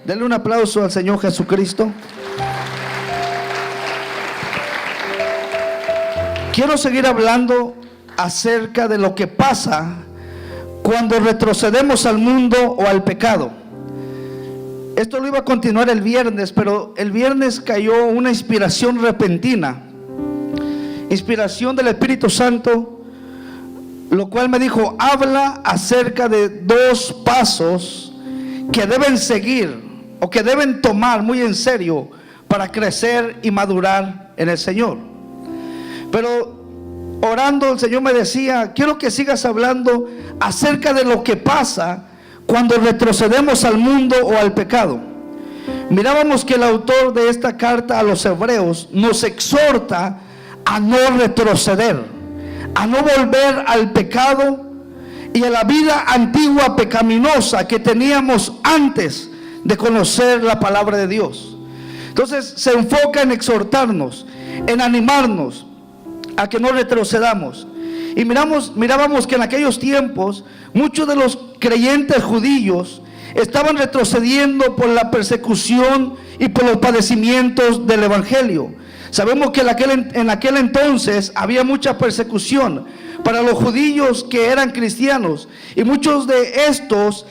Denle un aplauso al Señor Jesucristo. Quiero seguir hablando acerca de lo que pasa cuando retrocedemos al mundo o al pecado. Esto lo iba a continuar el viernes, pero el viernes cayó una inspiración repentina, inspiración del Espíritu Santo, lo cual me dijo: habla acerca de 2 pasos que deben seguir o que deben tomar muy en serio para crecer y madurar en el Señor. Pero orando, el Señor me decía: quiero que sigas hablando acerca de lo que pasa cuando retrocedemos al mundo o al pecado. Mirábamos que el autor de esta carta a los hebreos nos exhorta a no retroceder, a no volver al pecado y a la vida antigua pecaminosa que teníamos antes de conocer la palabra de Dios. Entonces se enfoca en exhortarnos, en animarnos a que no retrocedamos. Y mirábamos que en aquellos tiempos muchos de los creyentes judíos estaban retrocediendo por la persecución y por los padecimientos del evangelio. Sabemos que en aquel entonces había mucha persecución para los judíos que eran cristianos, y muchos de estos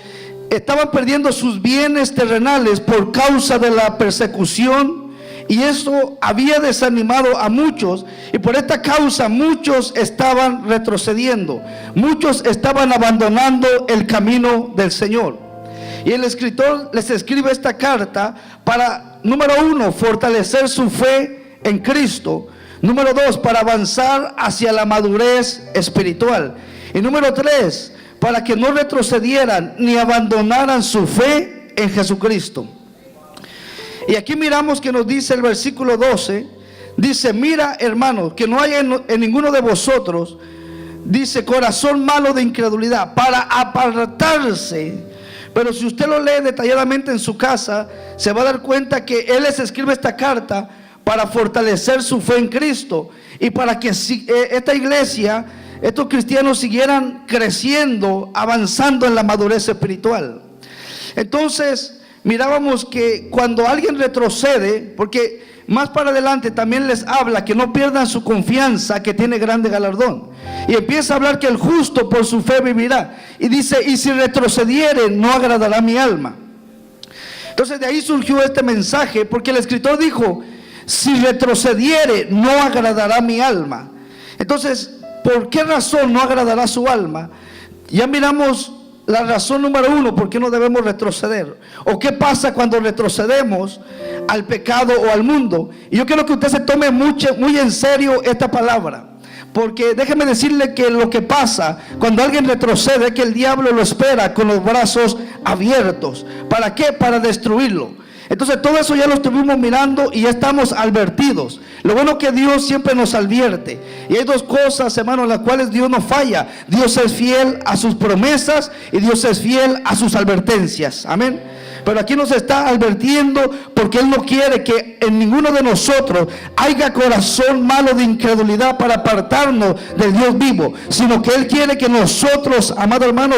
estaban perdiendo sus bienes terrenales por causa de la persecución. Y eso había desanimado a muchos, y por esta causa muchos estaban retrocediendo, muchos estaban abandonando el camino del Señor. Y el escritor les escribe esta carta para, número 1, fortalecer su fe en Cristo; número 2, para avanzar hacia la madurez espiritual; y número 3, para que no retrocedieran ni abandonaran su fe en Jesucristo. Y aquí miramos que nos dice el versículo 12, dice: mira, hermanos, que no haya en ninguno de vosotros, dice, corazón malo de incredulidad, para apartarse. Pero si usted lo lee detalladamente en su casa, se va a dar cuenta que él les escribe esta carta para fortalecer su fe en Cristo, y para que esta iglesia, estos cristianos, siguieran creciendo, avanzando en la madurez espiritual. Entonces mirábamos que cuando alguien retrocede, porque más para adelante también les habla que no pierdan su confianza, que tiene grande galardón, y empieza a hablar que el justo por su fe vivirá, y dice: y si retrocediere, no agradará mi alma. Entonces de ahí surgió este mensaje, porque el escritor dijo: si retrocediere, no agradará mi alma. Entonces, ¿por qué razón no agradará su alma? Ya miramos la razón número 1, por qué no debemos retroceder, o qué pasa cuando retrocedemos al pecado o al mundo. Y yo quiero que usted se tome muy en serio esta palabra, porque déjeme decirle que lo que pasa cuando alguien retrocede es que el diablo lo espera con los brazos abiertos. ¿Para qué? Para destruirlo. Entonces todo eso ya lo estuvimos mirando y ya estamos advertidos. Lo bueno es que Dios siempre nos advierte, y hay 2 cosas, hermanos, en las cuales Dios no falla: Dios es fiel a sus promesas y Dios es fiel a sus advertencias. Amén. Pero aquí nos está advirtiendo porque Él no quiere que en ninguno de nosotros haya corazón malo de incredulidad para apartarnos del Dios vivo, sino que Él quiere que nosotros, amado hermano,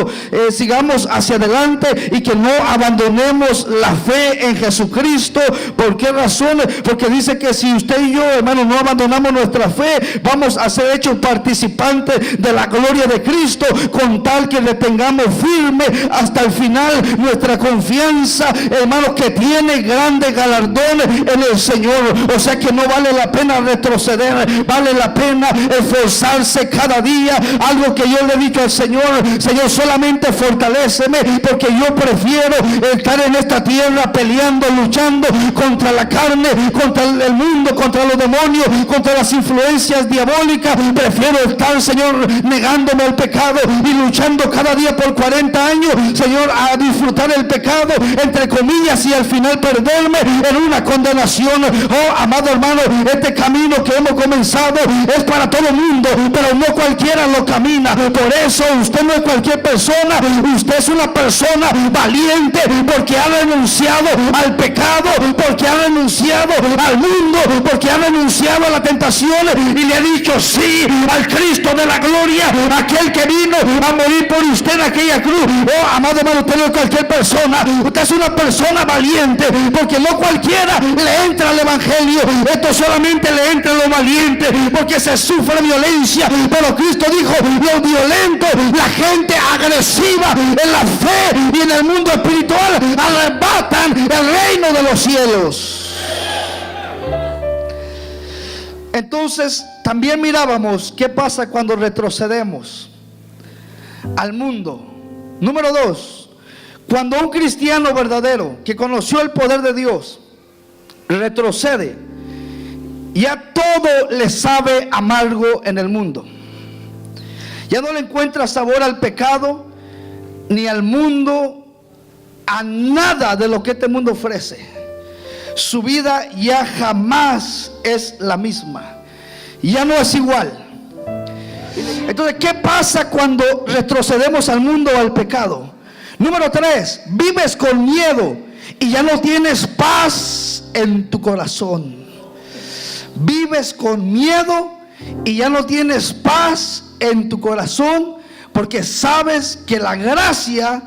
sigamos hacia adelante y que no abandonemos la fe en Jesucristo. ¿Por qué razón? Porque dice que si usted y yo, hermano, no abandonamos nuestra fe, vamos a ser hechos participantes de la gloria de Cristo, con tal que le tengamos firme hasta el final nuestra confianza, hermanos, que tiene grandes galardones en el Señor. O sea que no vale la pena retroceder, vale la pena esforzarse cada día. Algo que yo le he dicho al Señor: Señor, solamente fortaléceme, porque yo prefiero estar en esta tierra peleando, luchando contra la carne, contra el mundo, contra los demonios, contra las influencias diabólicas. Prefiero estar, Señor, negándome al pecado y luchando cada día por 40 años, Señor, a disfrutar el pecado, entre comillas, y al final perderme en una condenación. Oh, amado hermano, este camino que hemos comenzado es para todo el mundo, pero no cualquiera lo camina. Por eso usted no es cualquier persona, usted es una persona valiente, porque ha renunciado al pecado, porque ha renunciado al mundo, porque ha renunciado a las tentaciones y le ha dicho sí al Cristo de la gloria, aquel que vino a morir por usted en aquella cruz. Oh, amado hermano, usted no es cualquier persona, usted es una persona valiente, porque no cualquiera le entra al evangelio. Esto solamente le entra a los valientes, porque se sufre violencia, pero Cristo dijo: los violentos, la gente agresiva en la fe y en el mundo espiritual, arrebatan el reino de los cielos. Entonces también mirábamos qué pasa cuando retrocedemos al mundo. Número 2, cuando un cristiano verdadero que conoció el poder de Dios retrocede, ya todo le sabe amargo en el mundo. Ya no le encuentra sabor al pecado, ni al mundo, a nada de lo que este mundo ofrece. Su vida ya jamás es la misma, ya no es igual. Entonces, ¿qué pasa cuando retrocedemos al mundo o al pecado? Número 3, vives con miedo y ya no tienes paz en tu corazón. Vives con miedo y ya no tienes paz en tu corazón, porque sabes que la gracia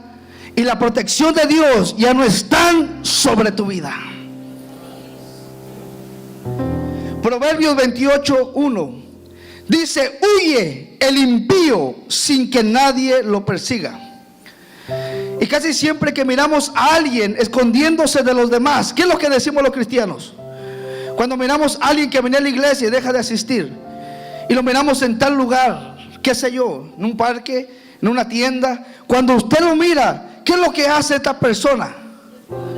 y la protección de Dios ya no están sobre tu vida. Proverbios 28:1 dice: huye el impío sin que nadie lo persiga. Y casi siempre que miramos a alguien escondiéndose de los demás, ¿qué es lo que decimos los cristianos? Cuando miramos a alguien que viene a la iglesia y deja de asistir, y lo miramos en tal lugar, qué sé yo, en un parque, en una tienda, cuando usted lo mira, ¿qué es lo que hace esta persona?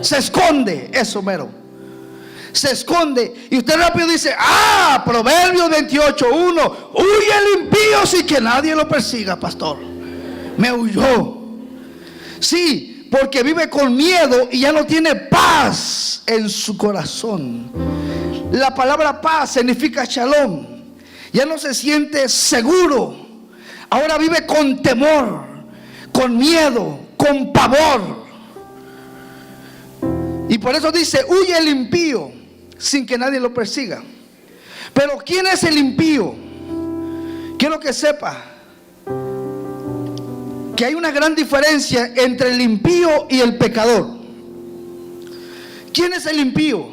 Se esconde, eso mero, se esconde. Y usted rápido dice: ah, Proverbios 28:1, huye el impío sin que nadie lo persiga. Pastor, me huyó. Sí, porque vive con miedo y ya no tiene paz en su corazón. La palabra paz significa shalom. Ya no se siente seguro. Ahora vive con temor, con miedo, con pavor. Y por eso dice: huye el impío sin que nadie lo persiga. Pero ¿quién es el impío? Quiero que sepa que hay una gran diferencia entre el impío y el pecador. ¿Quién es el impío?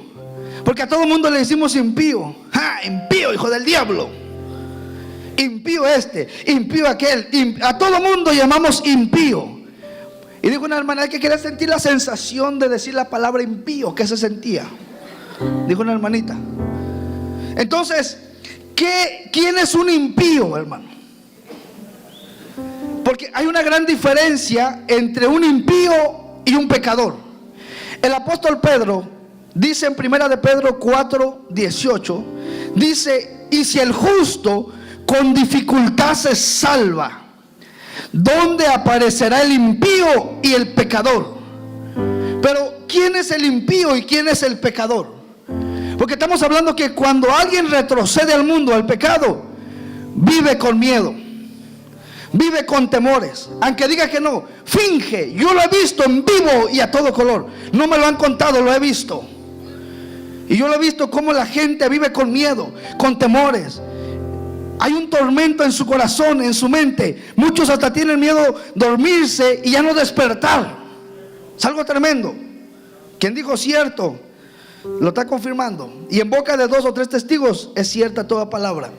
Porque a todo el mundo le decimos impío. ¡Ja! Impío, hijo del diablo. Impío este, impío aquel. A todo el mundo llamamos impío. Y dijo una hermana que quería sentir la sensación de decir la palabra impío. ¿Qué se sentía? Dijo una hermanita. Entonces, ¿quién es un impío, hermano? Porque hay una gran diferencia entre un impío y un pecador. El apóstol Pedro dice en 1 de Pedro 4:18, dice: y si el justo con dificultad se salva, ¿dónde aparecerá el impío y el pecador? Pero ¿quién es el impío y quién es el pecador? Porque estamos hablando que cuando alguien retrocede al mundo, al pecado, vive con miedo, vive con temores. Aunque diga que no, finge. Yo lo he visto en vivo y a todo color. No me lo han contado, lo he visto. Y yo lo he visto cómo la gente vive con miedo, con temores. Hay un tormento en su corazón, en su mente. Muchos hasta tienen miedo de dormirse y ya no despertar. Es algo tremendo. Quien dijo cierto, lo está confirmando. Y en boca de 2 o 3 testigos es cierta toda palabra.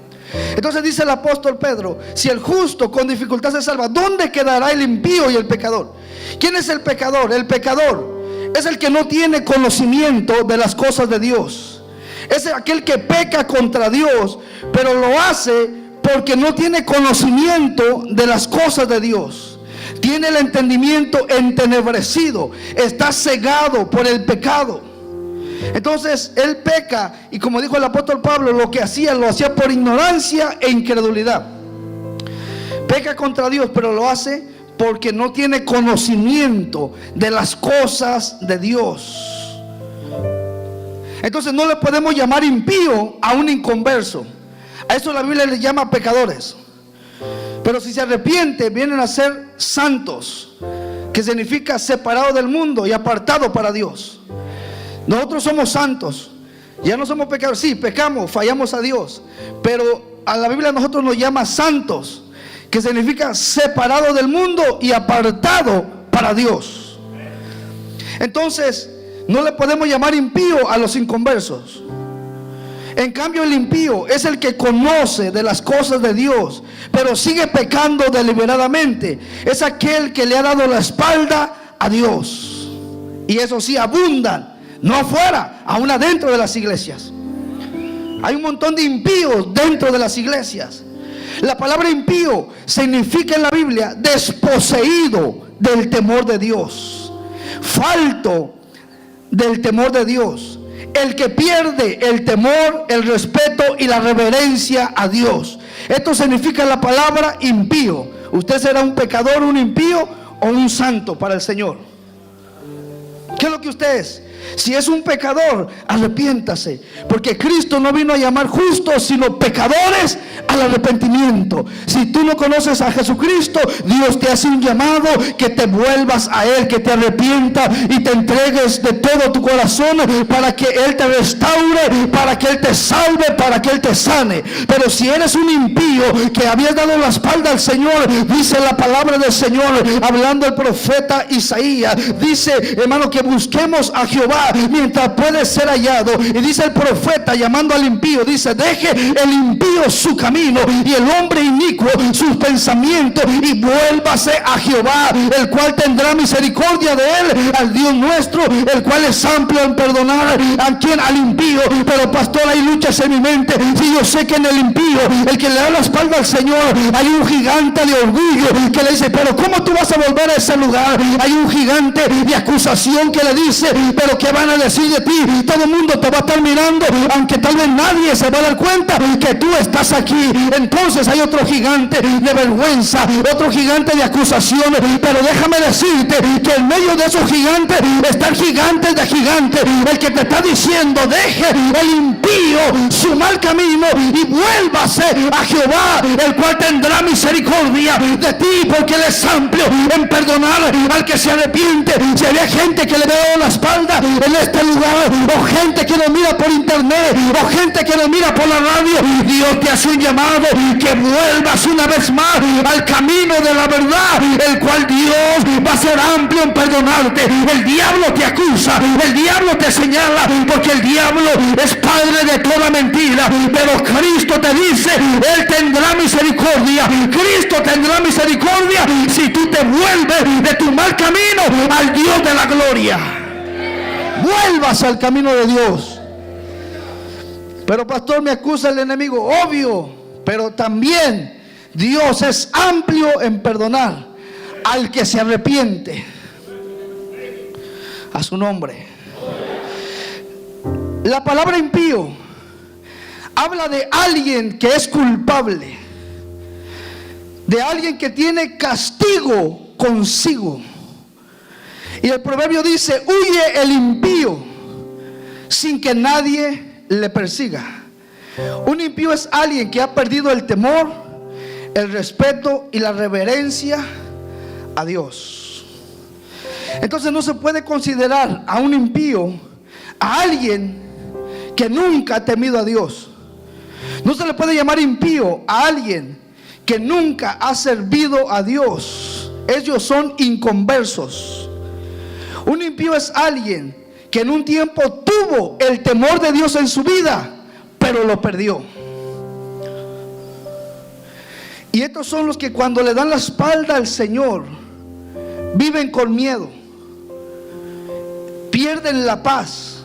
Entonces dice el apóstol Pedro: si el justo con dificultad se salva, ¿dónde quedará el impío y el pecador? ¿Quién es el pecador? El pecador es el que no tiene conocimiento de las cosas de Dios. Es aquel que peca contra Dios, pero lo hace porque no tiene conocimiento de las cosas de Dios. Tiene el entendimiento entenebrecido, está cegado por el pecado. Entonces él peca, y como dijo el apóstol Pablo, lo hacía por ignorancia e incredulidad. Peca contra Dios, pero lo hace porque no tiene conocimiento de las cosas de Dios. Entonces no le podemos llamar impío a un inconverso. A eso la Biblia les llama pecadores. Pero si se arrepiente, vienen a ser santos, que significa separado del mundo y apartado para Dios. Nosotros somos santos, ya no somos pecadores. Sí, pecamos, fallamos a Dios, pero a la Biblia nosotros nos llama santos, que significa separado del mundo y apartado para Dios. Entonces no le podemos llamar impío a los inconversos. En cambio, el impío es el que conoce de las cosas de Dios, pero sigue pecando deliberadamente. Es aquel que le ha dado la espalda a Dios. Y eso sí, abundan, no afuera, aún adentro de las iglesias. Hay un montón de impíos dentro de las iglesias. La palabra impío significa en la Biblia desposeído del temor de Dios, falto del temor de Dios, el que pierde el temor, el respeto y la reverencia a Dios. Esto significa la palabra impío. ¿Usted será un pecador, un impío o un santo para el Señor? ¿Qué es lo que usted es? Si es un pecador, arrepiéntase, porque Cristo no vino a llamar justos, sino pecadores al arrepentimiento. Si tú no conoces a Jesucristo, Dios te hace un llamado que te vuelvas a Él, que te arrepientas y te entregues de todo tu corazón para que Él te restaure, para que Él te salve, para que Él te sane. Pero si eres un impío que habías dado la espalda al Señor, dice la palabra del Señor, hablando el profeta Isaías, dice, hermano, que busquemos a Jehová mientras puede ser hallado. Y dice el profeta, llamando al impío, dice: deje el impío su camino y el hombre inicuo sus pensamientos, y vuélvase a Jehová, el cual tendrá misericordia de él, al Dios nuestro, el cual es amplio en perdonar al impío. Pero pastor, hay luchas en mi mente. Si yo sé que en el impío, el que le da la espalda al Señor, hay un gigante de orgullo que le dice: pero ¿cómo tú vas a volver a ese lugar? Hay un gigante de acusación que le dice: pero ¿qué van a decir de ti? Todo el mundo te va a estar mirando, aunque tal vez nadie se va a dar cuenta que tú estás aquí. Entonces hay otro gigante de vergüenza, otro gigante de acusación. Pero déjame decirte que en medio de esos gigantes está el gigante de gigantes, el que te está diciendo: deje el impío su mal camino y vuélvase a Jehová, el cual tendrá misericordia de ti, porque Él es amplio en perdonar al que se arrepiente. Si había gente que le dio la espalda en este lugar, o gente que nos mira por internet, o gente que nos mira por la radio, Dios te hace un llamado que vuelvas una vez más al camino de la verdad, el cual Dios va a ser amplio en perdonarte. El diablo te acusa, el diablo te señala, porque el diablo es padre de toda mentira, pero Cristo te dice: Él tendrá misericordia. Cristo tendrá misericordia si tú te vuelves de tu mal camino al Dios de la gloria. Vuelvas al camino de Dios. Pero pastor, me acusa el enemigo. Obvio, pero también Dios es amplio en perdonar al que se arrepiente. A su nombre. La palabra impío habla de alguien que es culpable, de alguien que tiene castigo consigo. Y el proverbio dice: huye el impío sin que nadie le persiga. Un impío es alguien que ha perdido el temor, el respeto y la reverencia a Dios. Entonces no se puede considerar a un impío a alguien que nunca ha temido a Dios. No se le puede llamar impío a alguien que nunca ha servido a Dios. Ellos son inconversos. Un impío es alguien que en un tiempo tuvo el temor de Dios en su vida, pero lo perdió. Y estos son los que cuando le dan la espalda al Señor, viven con miedo, pierden la paz,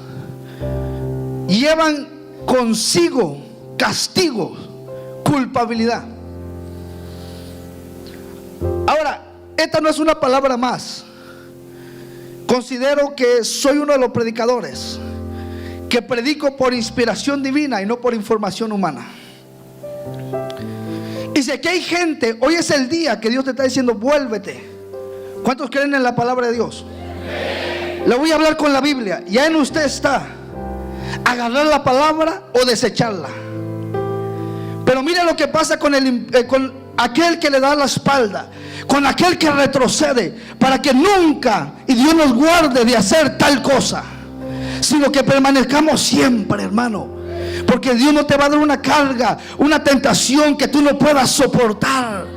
llevan consigo castigo, culpabilidad. Ahora, esta no es una palabra más. Considero que soy uno de los predicadores que predico por inspiración divina y no por información humana. Y si aquí hay gente, hoy es el día que Dios te está diciendo: vuélvete. ¿Cuántos creen en la palabra de Dios? Le voy a hablar con la Biblia. Ya en usted está agarrar la palabra o desecharla. Pero mire lo que pasa con aquel que le da la espalda, con aquel que retrocede, para que nunca, y Dios nos guarde de hacer tal cosa. sino que permanezcamos siempre, hermano. Porque Dios no te va a dar una carga, una tentación que tú no puedas soportar.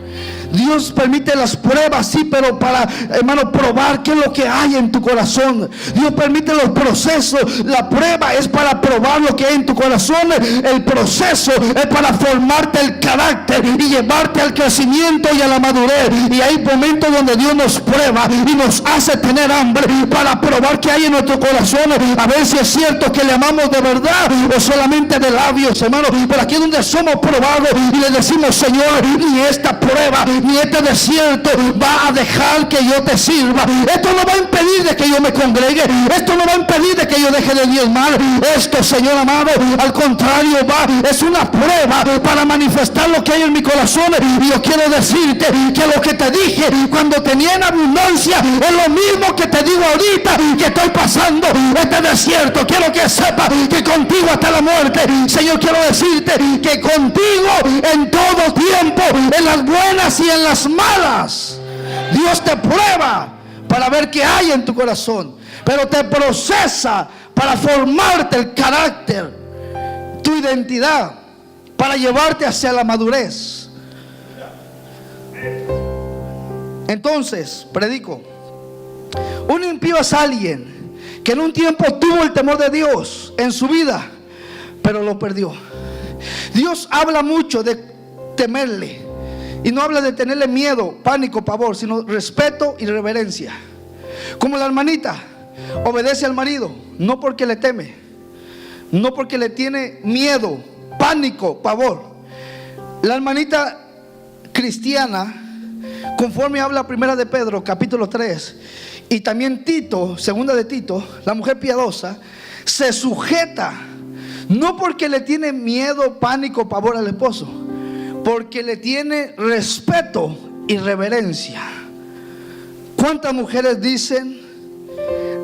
Dios permite las pruebas, sí, pero para, hermano, probar qué es lo que hay en tu corazón. Dios permite los procesos. La prueba es para probar lo que hay en tu corazón. El proceso es para formarte el carácter y llevarte al crecimiento y a la madurez. Y hay momentos donde Dios nos prueba y nos hace tener hambre para probar qué hay en nuestro corazón. A ver si es cierto que le amamos de verdad o solamente de labios, hermano. Pero aquí es donde somos probados y le decimos: Señor, ni esta prueba ni este desierto va a dejar que yo te sirva. Esto no va a impedir de que yo me congregue. Esto no va a impedir de que yo deje de diezmar. Esto, Señor amado, al contrario, es una prueba para manifestar lo que hay en mi corazón. Y yo quiero decirte que lo que te dije cuando tenía en abundancia es lo mismo que te digo ahorita que estoy pasando este desierto. Quiero que sepas que contigo hasta la muerte. Señor, quiero decirte que contigo en todo tiempo, en las buenas y en las malas, Dios te prueba para ver qué hay en tu corazón, pero te procesa para formarte el carácter, tu identidad, para llevarte hacia la madurez. Entonces, predico, un impío es alguien que en un tiempo tuvo el temor de Dios en su vida, pero lo perdió. Dios habla mucho de temerle, y no habla de tenerle miedo, pánico, pavor, sino respeto y reverencia. Como la hermanita obedece al marido, no porque le teme, no porque le tiene miedo, pánico, pavor. La hermanita cristiana, conforme habla Primera de Pedro, capítulo 3, y también Tito, segunda de Tito, la mujer piadosa, se sujeta, no porque le tiene miedo, pánico, pavor al esposo, porque le tiene respeto y reverencia. ¿Cuántas mujeres dicen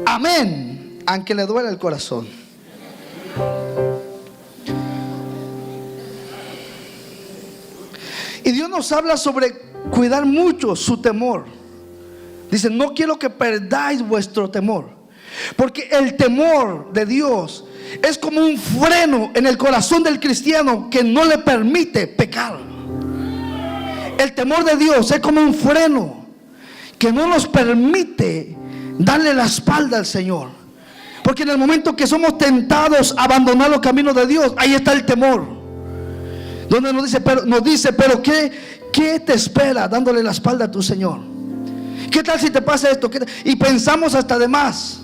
amén, aunque le duele el corazón? Y Dios nos habla sobre cuidar mucho su temor. Dice: no quiero que perdáis vuestro temor, porque el temor de Dios es como un freno en el corazón del cristiano que no le permite pecar. El temor de Dios es como un freno que no nos permite darle la espalda al Señor. Porque en el momento que somos tentados a abandonar los caminos de Dios, ahí está el temor, donde nos dice, pero ¿qué te espera dándole la espalda a tu Señor? ¿Qué tal si te pasa esto? Y pensamos hasta de más.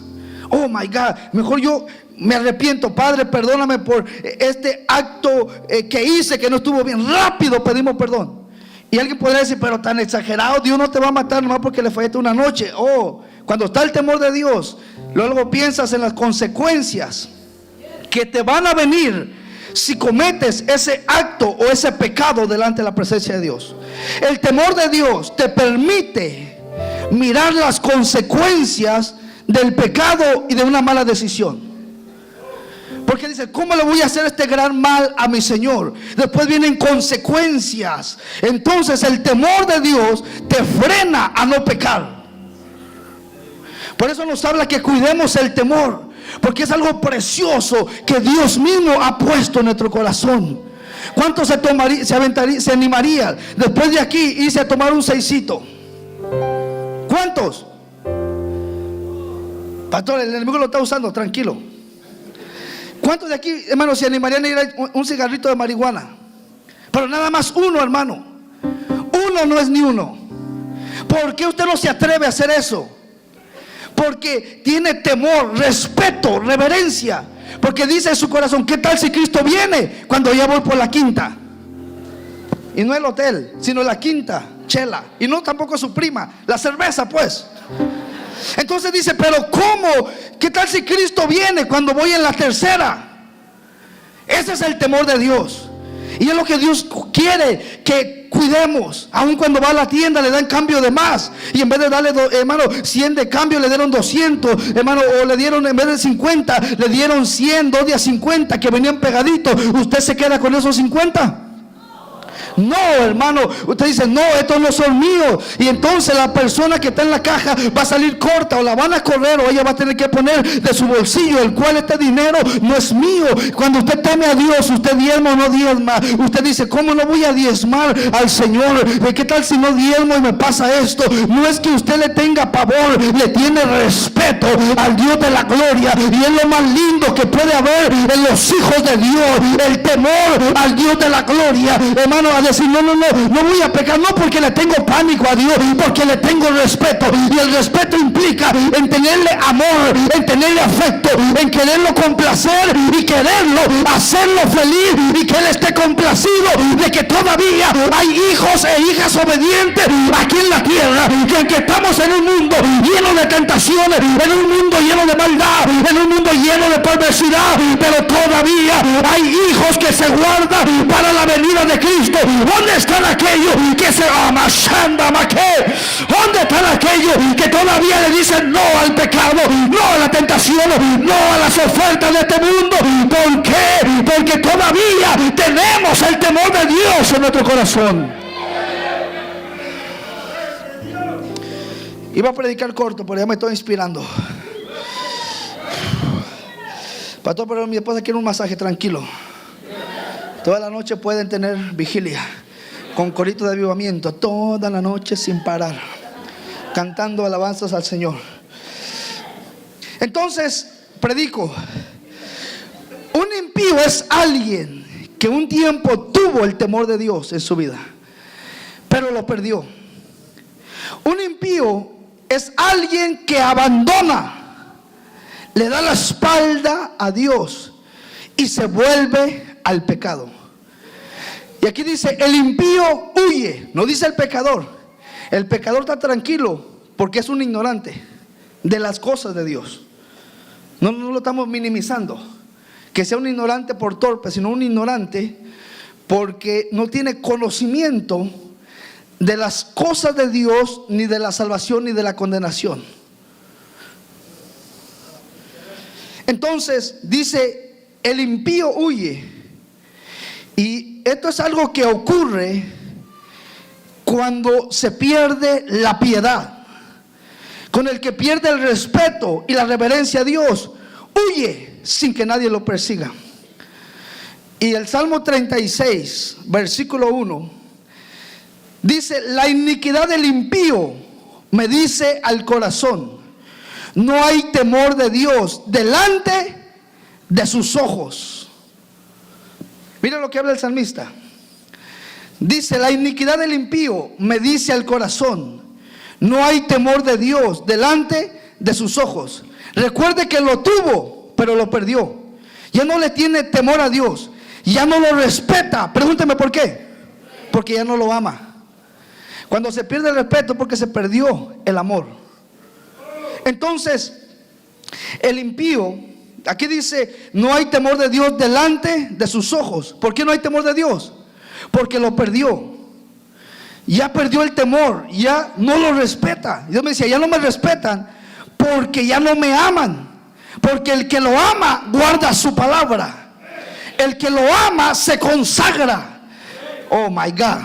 Oh my God, mejor yo me arrepiento, Padre, perdóname por este acto que hice que no estuvo bien. Rápido pedimos perdón. Y alguien podría decir: pero tan exagerado, Dios no te va a matar nomás porque le fallaste una noche. Oh, cuando está el temor de Dios, luego piensas en las consecuencias que te van a venir si cometes ese acto o ese pecado delante de la presencia de Dios. El temor de Dios te permite mirar las consecuencias del pecado y de una mala decisión. Porque dice: ¿cómo le voy a hacer este gran mal a mi Señor? Después vienen consecuencias. Entonces el temor de Dios te frena a no pecar. Por eso nos habla que cuidemos el temor, porque es algo precioso que Dios mismo ha puesto en nuestro corazón. ¿Cuántos se animarían después de aquí irse a tomar un seisito? ¿Cuántos? Pastor, el enemigo lo está usando, tranquilo. ¿Cuántos de aquí, hermanos, se animarían a ir a un cigarrito de marihuana? Pero nada más uno, hermano. Uno no es ni uno. ¿Por qué usted no se atreve a hacer eso? Porque tiene temor, respeto, reverencia. Porque dice en su corazón: ¿qué tal si Cristo viene cuando ya voy por la quinta? Y no el hotel, sino la quinta chela. Y no tampoco su prima, la cerveza, pues. Entonces dice: pero ¿cómo? ¿Qué tal si Cristo viene cuando voy en la tercera? Ese es el temor de Dios. Y es lo que Dios quiere que cuidemos. Aun cuando va a la tienda le dan cambio de más, y en vez de darle, hermano, 100 de cambio, le dieron 200, hermano, o le dieron, en vez de 50, le dieron 100, 2 días 50 que venían pegaditos. ¿Usted se queda con esos 50? No, hermano, usted dice, no, estos no son míos. Y entonces la persona que está en la caja va a salir corta, o la van a correr, o ella va a tener que poner de su bolsillo, el cual este dinero no es mío. Cuando usted teme a Dios, usted diezma o no diezma. Usted dice, ¿cómo no voy a diezmar al Señor? ¿Qué tal si no diezmo y me pasa esto? No es que usted le tenga pavor, le tiene respeto al Dios de la gloria. Y es lo más lindo que puede haber en los hijos de Dios, el temor al Dios de la gloria, hermano. A decir, no voy a pecar, no porque le tengo pánico a Dios, porque le tengo respeto. Y el respeto implica en tenerle amor, en tenerle afecto, en quererlo complacer y quererlo hacerlo feliz, y que Él esté complacido de que todavía hay hijos e hijas obedientes aquí en la tierra. Y aunque estamos en un mundo lleno de tentaciones, en un mundo lleno de maldad, en un mundo lleno de perversidad, pero todavía hay hijos que se guardan para la venida de Cristo. ¿Dónde están aquellos que se amashanda maqué? ¿Dónde están aquellos que todavía le dicen no al pecado, no a la tentación, no a las ofertas de este mundo? ¿Por qué? Porque todavía tenemos el temor de Dios en nuestro corazón. Iba a predicar corto, pero ya me estoy inspirando. Pastor, pero mi esposa quiere un masaje tranquilo. Toda la noche pueden tener vigilia con corito de avivamiento, toda la noche sin parar, cantando alabanzas al Señor. Entonces, predico. Un impío es alguien que un tiempo tuvo el temor de Dios en su vida, pero lo perdió. Un impío es alguien que abandona, le da la espalda a Dios y se vuelve al pecado. Y aquí dice, el impío huye, no dice el pecador. El pecador está tranquilo porque es un ignorante de las cosas de Dios. No lo estamos minimizando, que sea un ignorante por torpe, sino un ignorante porque no tiene conocimiento de las cosas de Dios, ni de la salvación, ni de la condenación. Entonces dice, el impío huye. Y esto es algo que ocurre cuando se pierde la piedad, con el que pierde el respeto y la reverencia a Dios, huye sin que nadie lo persiga. Y el Salmo 36, versículo 1, dice, la iniquidad del impío me dice al corazón, no hay temor de Dios delante de sus ojos. Mira lo que habla el salmista. Dice, la iniquidad del impío me dice al corazón, no hay temor de Dios delante de sus ojos. Recuerde que lo tuvo, pero lo perdió. Ya no le tiene temor a Dios, ya no lo respeta. Pregúnteme por qué. Porque ya no lo ama. Cuando se pierde el respeto, porque se perdió el amor. Entonces, el impío, aquí dice, no hay temor de Dios delante de sus ojos. ¿Por qué no hay temor de Dios? Porque lo perdió. Ya perdió el temor, ya no lo respeta. Dios me decía, ya no me respetan porque ya no me aman. Porque el que lo ama guarda su palabra. El que lo ama se consagra. Oh my God.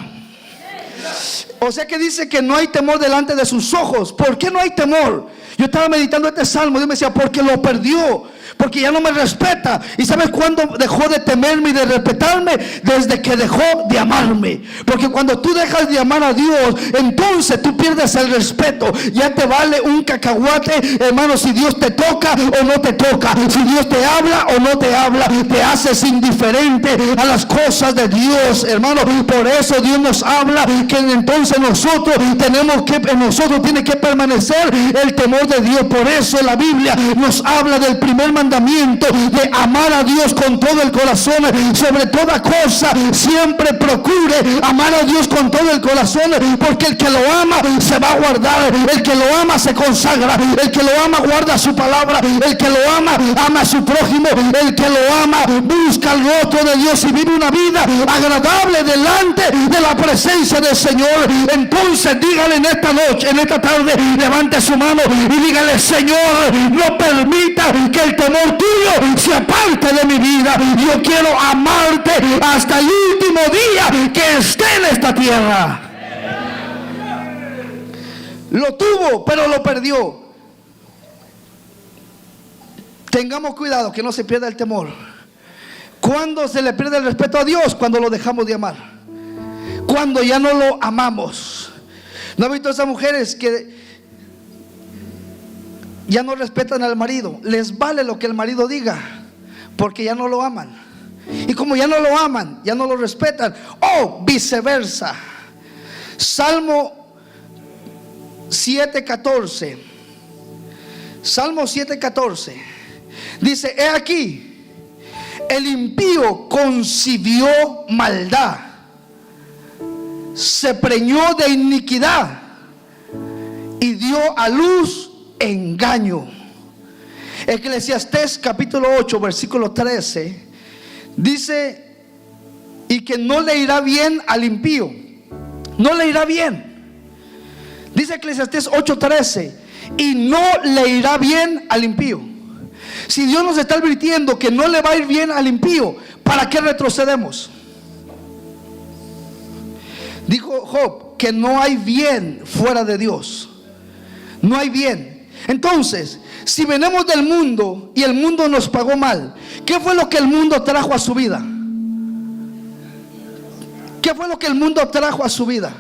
O sea que dice que no hay temor delante de sus ojos. ¿Por qué no hay temor? Yo estaba meditando este salmo. Dios me decía, porque lo perdió, porque ya no me respeta. ¿Y sabes cuándo dejó de temerme y de respetarme? Desde que dejó de amarme. Porque cuando tú dejas de amar a Dios, entonces tú pierdes el respeto. Ya te vale un cacahuate, hermano, si Dios te toca o no te toca, si Dios te habla o no te habla. Te haces indiferente a las cosas de Dios, hermano. Por eso Dios nos habla que entonces nosotros tiene que permanecer el temor de Dios. Por eso la Biblia nos habla del primer mandamiento, de amar a Dios con todo el corazón. Sobre toda cosa siempre procure amar a Dios con todo el corazón, porque el que lo ama se va a guardar. El que lo ama se consagra. El que lo ama guarda su palabra. El que lo ama ama a su prójimo. El que lo ama busca el rostro de Dios y vive una vida agradable delante de la presencia del Señor. Entonces dígale en esta noche, en esta tarde, levante su mano y dígale: Señor, no permita que el temor tuyo se aparte de mi vida. Yo quiero amarte hasta el último día que esté en esta tierra. Lo tuvo, pero lo perdió. Tengamos cuidado que no se pierda el temor. ¿Cuándo se le pierde el respeto a Dios? Cuando lo dejamos de amar. Cuando ya no lo amamos. ¿No ha visto esas mujeres que ya no respetan al marido? Les vale lo que el marido diga, porque ya no lo aman. Y como ya no lo aman, ya no lo respetan. O viceversa. Salmo 7:14. Salmo 7:14 dice: he aquí, el impío concibió maldad, se preñó de iniquidad y dio a luz engaño. Eclesiastés capítulo 8 versículo 13 dice: y que no le irá bien al impío. No le irá bien. Dice Eclesiastés 8:13: y no le irá bien al impío. Si Dios nos está advirtiendo que no le va a ir bien al impío, ¿para qué retrocedemos? Dijo Job que no hay bien fuera de Dios. No hay bien. Entonces, si venimos del mundo y el mundo nos pagó mal, ¿qué fue lo que el mundo trajo a su vida? ¿Qué fue lo que el mundo trajo a su vida?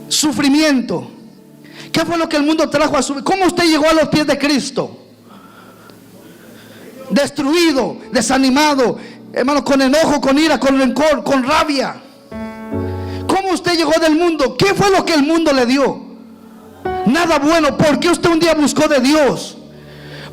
Sufrimiento. ¿Qué fue lo que el mundo trajo a su vida? ¿Cómo usted llegó a los pies de Cristo? Destruido, desanimado, hermano, con enojo, con ira, con rencor, con rabia. ¿Cómo usted llegó del mundo? ¿Qué fue lo que el mundo le dio? Nada bueno. ¿Por qué usted un día buscó de Dios?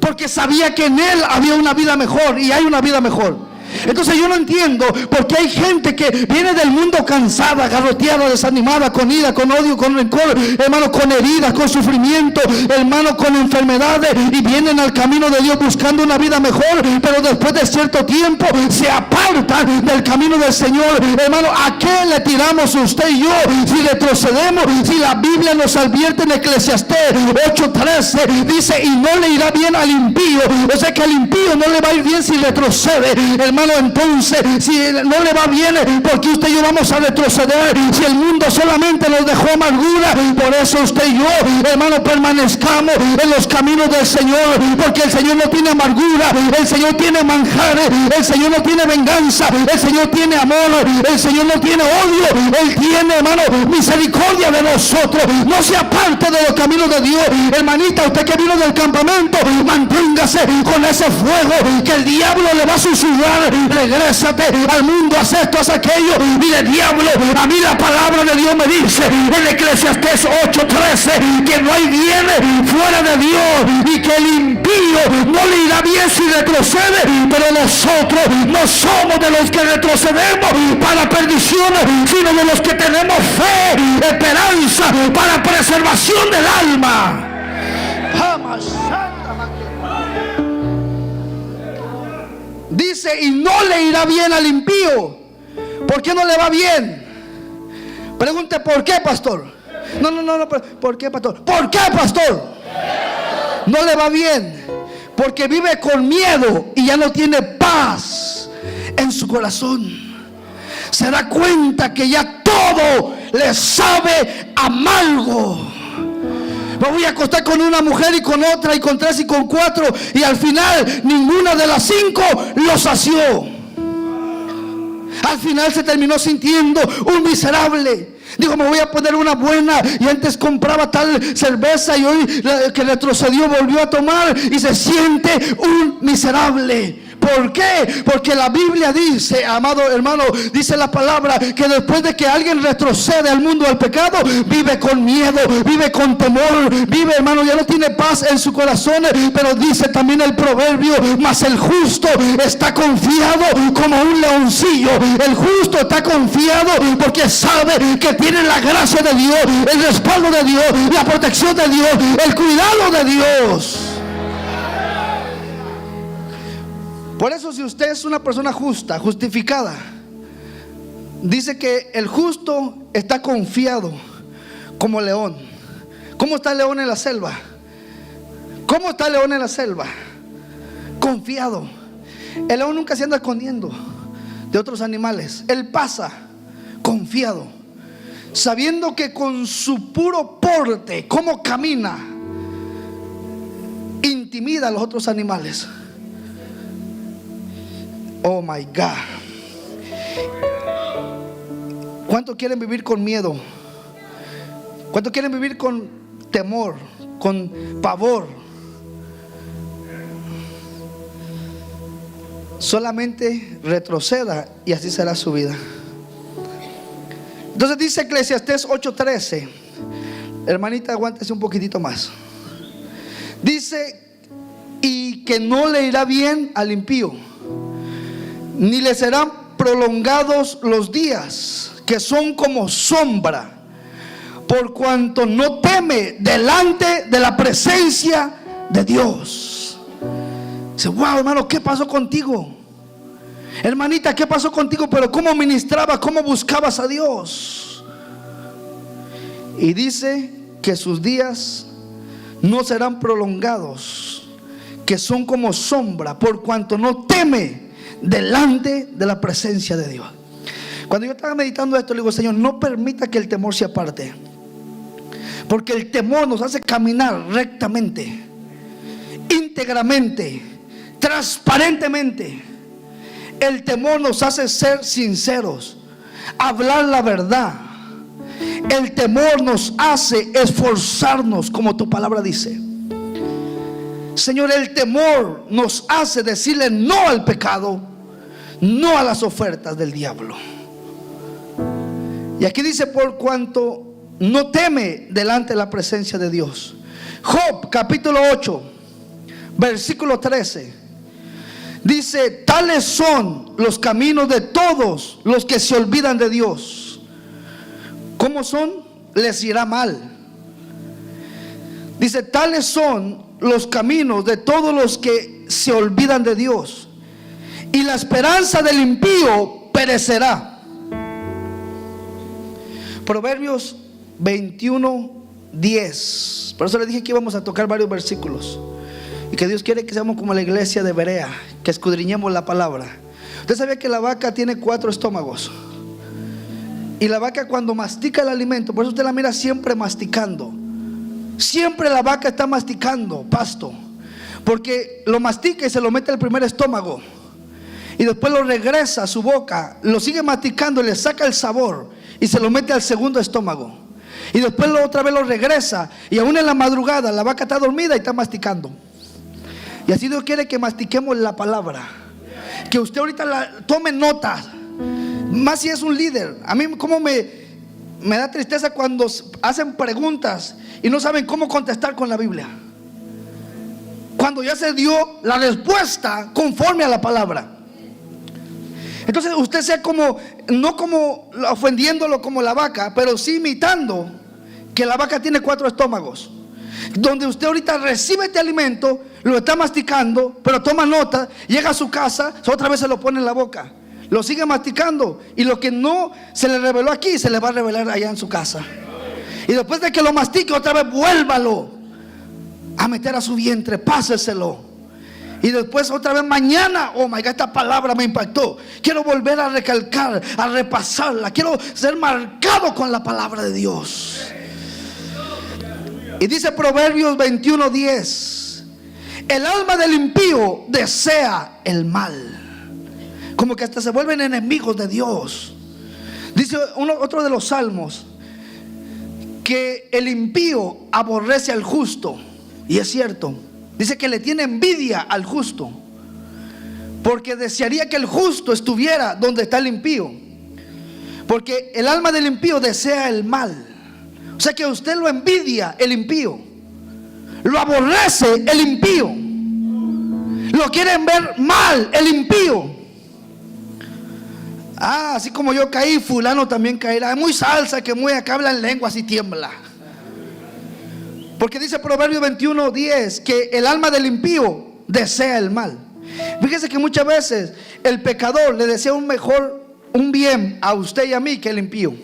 Porque sabía que en Él había una vida mejor, y hay una vida mejor. Entonces yo no entiendo por qué hay gente que viene del mundo cansada, garroteada, desanimada, con ira, con odio, con rencor, hermano, con heridas, con sufrimiento, hermano, con enfermedades, y vienen al camino de Dios buscando una vida mejor, pero después de cierto tiempo se apartan del camino del Señor. Hermano, ¿a qué le tiramos usted y yo si retrocedemos? Si la Biblia nos advierte en Eclesiastés 8:13, dice: y no le irá bien al impío. O sea que al impío no le va a ir bien si retrocede, hermano. Entonces, si no le va bien, porque usted y yo vamos a retroceder? Si el mundo solamente nos dejó amargura, por eso usted y yo, hermano, permanezcamos en los caminos del Señor, porque el Señor no tiene amargura, el Señor tiene manjares, el Señor no tiene venganza, el Señor tiene amor, el Señor no tiene odio, Él tiene, hermano, misericordia de nosotros. No se aparte de los caminos de Dios. Hermanita, usted que vino del campamento, manténgase con ese fuego, que el diablo le va a susurrar: regrésate al mundo, haz esto, haz aquello. Mire, diablo, a mí la palabra de Dios me dice en Eclesiastés 8:13 que no hay bien fuera de Dios, y que el impío no le irá bien si retrocede. Pero nosotros no somos de los que retrocedemos para perdición, sino de los que tenemos fe, esperanza para preservación del alma. Dice: y no le irá bien al impío. ¿Por qué no le va bien? Pregunte: ¿por qué, pastor? No, ¿por qué, pastor? ¿Por qué, pastor? No le va bien porque vive con miedo y ya no tiene paz en su corazón. Se da cuenta que ya todo le sabe amargo. Me voy a acostar con una mujer y con otra y con tres y con cuatro, y al final ninguna de las cinco lo sació. Al final se terminó sintiendo un miserable. Dijo: me voy a poner una buena, y antes compraba tal cerveza y hoy que retrocedió volvió a tomar y se siente un miserable. ¿Por qué? Porque la Biblia dice, amado hermano, dice la palabra que después de que alguien retrocede al mundo del pecado, vive con miedo, vive con temor, vive, hermano, ya no tiene paz en su corazón. Pero dice también el proverbio: mas el justo está confiado como un leoncillo. El justo está confiado porque sabe que tiene la gracia de Dios, el respaldo de Dios, la protección de Dios, el cuidado de Dios. Por eso, si usted es una persona justa, justificada, dice que el justo está confiado como león. ¿Cómo está el león en la selva? ¿Cómo está el león en la selva? confiado. El león nunca se anda escondiendo de otros animales. Él pasa confiado, sabiendo que con su puro porte, cómo camina, intimida a los otros animales. Oh my God. ¿Cuántos quieren vivir con miedo? ¿Cuántos quieren vivir con temor, con pavor? Solamente retroceda y así será su vida. Entonces dice Eclesiastés 8:13. Hermanita, aguántese un poquitito más. Dice: y que no le irá bien al impío, ni le serán prolongados los días, que son como sombra, por cuanto no teme delante de la presencia de Dios. Dice: wow, hermano, ¿qué pasó contigo? Hermanita, ¿qué pasó contigo? Pero ¿cómo ministrabas? ¿Cómo buscabas a Dios? Y dice que sus días no serán prolongados, que son como sombra, por cuanto no teme delante de la presencia de Dios. Cuando yo estaba meditando esto, le digo: Señor, no permita que el temor se aparte, porque el temor nos hace caminar rectamente, íntegramente, transparentemente. El temor nos hace ser sinceros, hablar la verdad. El temor nos hace esforzarnos, como tu palabra dice. Señor, el temor nos hace decirle no al pecado, no a las ofertas del diablo. Y aquí dice: por cuanto no teme delante de la presencia de Dios. Job capítulo 8 versículo 13 dice: tales son los caminos de todos los que se olvidan de Dios. ¿Cómo son? Les irá mal. Dice: tales son los caminos de todos los que se olvidan de Dios, y la esperanza del impío perecerá. Proverbios 21:10. Por eso le dije que íbamos a tocar varios versículos, y que Dios quiere que seamos como la iglesia de Berea, que escudriñemos la palabra. Usted sabía que la vaca tiene 4 estómagos, y la vaca, cuando mastica el alimento, por eso usted la mira siempre masticando. Siempre la vaca está masticando pasto, porque lo mastica y se lo mete al primer estómago, y después lo regresa a su boca, lo sigue masticando y le saca el sabor y se lo mete al segundo estómago, y después otra vez lo regresa, y aún en la madrugada la vaca está dormida y está masticando. Y así Dios quiere que mastiquemos la palabra, que usted ahorita tome nota, más si es un líder. A mí como me da tristeza cuando hacen preguntas y no saben cómo contestar con la Biblia, cuando ya se dio la respuesta conforme a la palabra. Entonces usted sea como, no como ofendiéndolo como la vaca, pero sí imitando que la vaca tiene 4 estómagos, donde usted ahorita recibe este alimento, lo está masticando, pero toma nota, llega a su casa, otra vez se lo pone en la boca, lo sigue masticando, y lo que no se le reveló aquí se le va a revelar allá en su casa. Y después de que lo mastique, otra vez vuélvalo a meter a su vientre, páseselo. Y después otra vez mañana: oh my God, esta palabra me impactó, quiero volver a recalcar, a repasarla, quiero ser marcado con la palabra de Dios. Y dice Proverbios 21:10: el alma del impío desea el mal, como que hasta se vuelven enemigos de Dios. Dice otro de los salmos que el impío aborrece al justo, y es cierto. Dice que le tiene envidia al justo, porque desearía que el justo estuviera donde está el impío, porque el alma del impío desea el mal. O sea que usted lo envidia, el impío, lo aborrece, el impío, lo quieren ver mal, el impío. Así como yo caí, fulano también caerá. Es muy salsa que muy acá habla en lenguas y tiembla. Porque dice Proverbios 21:10 que el alma del impío desea el mal. Fíjese que muchas veces el pecador le desea un bien a usted y a mí que el impío.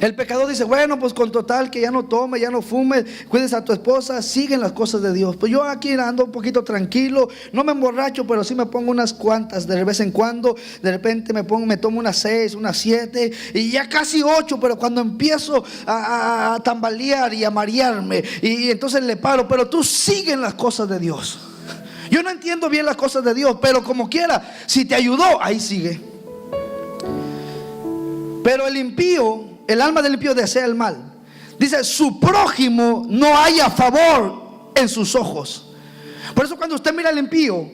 El pecador dice, bueno, pues con total que ya no tome, ya no fume, cuides a tu esposa, siguen las cosas de Dios. Pues yo aquí ando un poquito tranquilo, no me emborracho, pero sí me pongo unas cuantas de vez en cuando. De repente me tomo unas 6, unas 7 y ya casi 8, pero cuando empiezo a tambalear y a marearme, y entonces le paro. Pero tú siguen las cosas de Dios. Yo no entiendo bien las cosas de Dios, pero como quiera, si te ayudó, ahí sigue. Pero el impío, el alma del impío desea el mal. Dice, su prójimo no haya favor en sus ojos. Por eso cuando usted mira al impío,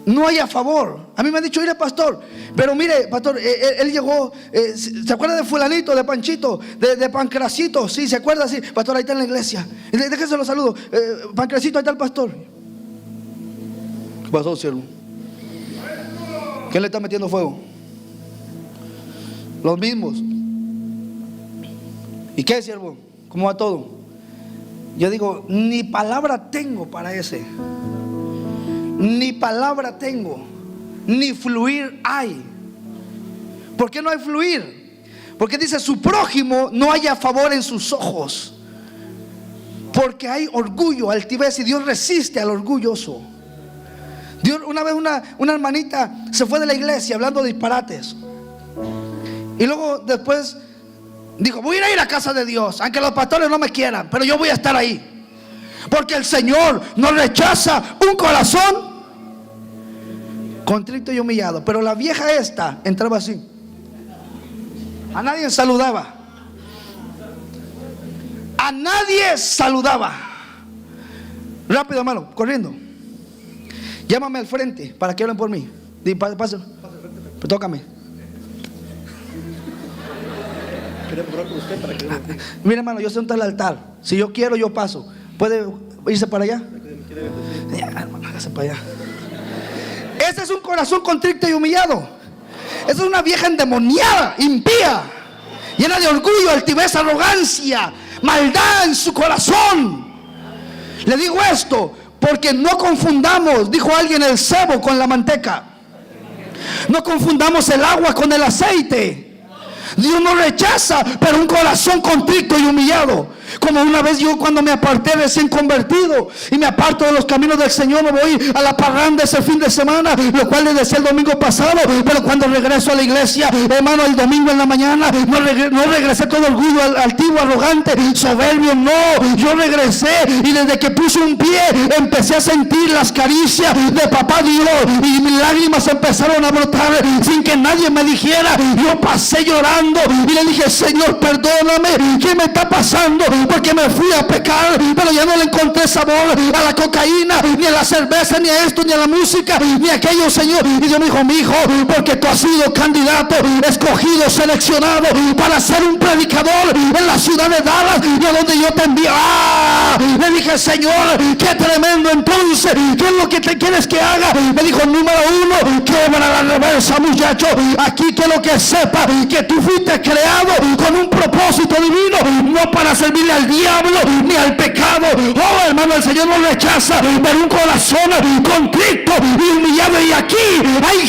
no haya favor. A mí me han dicho, mire pastor, pero mire pastor, él llegó, ¿se acuerda de fulanito, de Panchito, de Pancracito? Sí, ¿se acuerda? Sí, pastor, ahí está en la iglesia. Déjese los saludos. Pancracito, ahí está el pastor. ¿Qué pasó, siervo? ¿Quién le está metiendo fuego? Los mismos. ¿Y qué, siervo? ¿Cómo va todo? Yo digo, ni palabra tengo para ese. Ni palabra tengo. Ni fluir hay. ¿Por qué no hay fluir? Porque dice, su prójimo no haya favor en sus ojos. Porque hay orgullo, altivez, y Dios resiste al orgulloso. Dios, una vez una hermanita se fue de la iglesia hablando disparates. Y luego después dijo, voy a ir a casa de Dios, aunque los pastores no me quieran, pero yo voy a estar ahí. Porque el Señor no rechaza un corazón contrito y humillado. Pero la vieja esta entraba así. A nadie saludaba. A nadie saludaba. Rápido, hermano, corriendo. Llámame al frente para que hablen por mí. Pase, tócame. Mira, hermano, yo sé dónde está el altar. Si yo quiero, yo paso. ¿Puede irse para allá? Ya, hermano, hágase para allá. Ese es un corazón contrito y humillado. Esa es una vieja endemoniada, impía, llena de orgullo, altivez, arrogancia, maldad en su corazón. Le digo esto porque no confundamos, dijo alguien, el cebo con la manteca. No confundamos el agua con el aceite. Dios no rechaza, pero un corazón contrito y humillado. Como una vez yo, cuando me aparté recién convertido y me aparto de los caminos del Señor, me voy a la parranda ese fin de semana, lo cual le decía el domingo pasado. Pero cuando regreso a la iglesia, hermano, el domingo en la mañana, no regresé con orgullo altivo, arrogante, soberbio, no. Yo regresé y desde que puse un pie empecé a sentir las caricias de papá Dios, y mis lágrimas empezaron a brotar sin que nadie me dijera. Yo pasé llorando y le dije, Señor, perdóname, ¿qué me está pasando? Porque me fui a pecar, pero ya no le encontré sabor a la cocaína, ni a la cerveza, ni a esto, ni a la música, ni a aquello, Señor. Y Dios me dijo, mi hijo, porque tú has sido candidato, escogido, seleccionado para ser un predicador en la ciudad de Dallas, y a donde yo te envío. Le dije, Señor, qué tremendo. Entonces, ¿qué es lo que te quieres que haga? Me dijo, número 1, quebra la reversa, muchacho. Aquí quiero que sepa que tú fuiste creado con un propósito divino, no para servirle al diablo ni al pecado. Oh, hermano, el Señor no rechaza, pero un corazón contrito y humillado. Y aquí hay